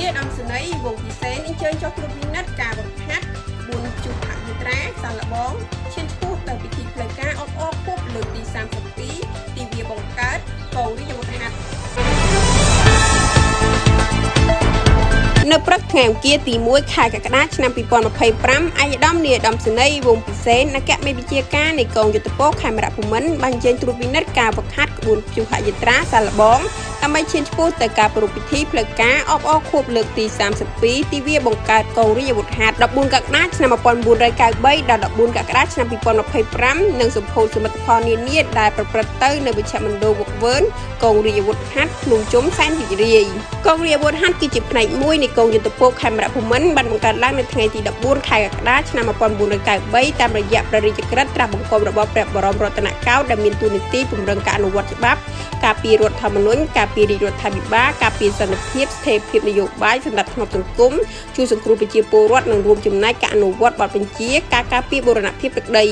នាយឧត្តមសេនីយ៍វងពិសេសអញ្ជើញចុះត្រួតពិនិត្យការបង្ហាត់ក្បួនជួបហយត្រាសាឡបងឈានឆ្ពោះទៅពិធីផ្លូវការអបអរខួបលើកទី32ទីវាបង្កើតកងរាជអាវុធហត្ថនៅព្រឹកថ្ងៃអង្គារទី1ខែកក្កដាឆ្នាំ2025ឯកឧត្តមនាយឧត្តមសេនីយ៍វងពិសេសអគ្គមេបញ្ជាការនៃកងយុទ្ធពលខេមរភូមិន្ទបានចេញត្រួតពិនិត្យការបង្ហាត់ក្បួនព្យុហយត្រាសាឡបងដើម្បីឈានឆ្ពោះទៅការប្រារព្ធពិធីផ្លូវការអបអរខួបលើកទី32ទីវាបង្កើតកងរាជអាវុធហត្ថ14កក្កដាឆ្នាំ1993ដល់14កក្កដាឆ្នាំ2025និងសម្ពោធសមិទ្ធផលនានាដែលប្រព្រឹត្តទៅនៅវិជ្ជមណ្ឌលវឹកវើនកងរាជអាវុធហត្ថភ្នំជុំសែនវិរីកងរាជអាវុធហត្ថគឺជាផ្នែកមួយនៃកងយុទ្ធពលខេមរភូមិន្ទបានបង្កើតឡើងនៅថ្ងៃទី14ខែកក្កដាឆ្នាំ1993តាមរយៈព្រះរាជក្រឹត្យត្រាស់បង្គាប់របស់ព្រះបរមរតនកោដ្ឋដែលមានតួនាទីពង្រឹងការអនុវត្តច្បាប់ការពាររដ្ឋធម្មនុញ្ញការពាររាជរដ្ឋាភិបាលការពារសន្តិភាពស្ថិរភាពនយោបាយសណ្ដាប់ធ្នាប់សង្គមជួយសង្គ្រោះប្រជាពលរដ្ឋនិងរួមចំណែកការអនុវត្តបទបញ្ជាការការពារបូរណភាពទឹកដី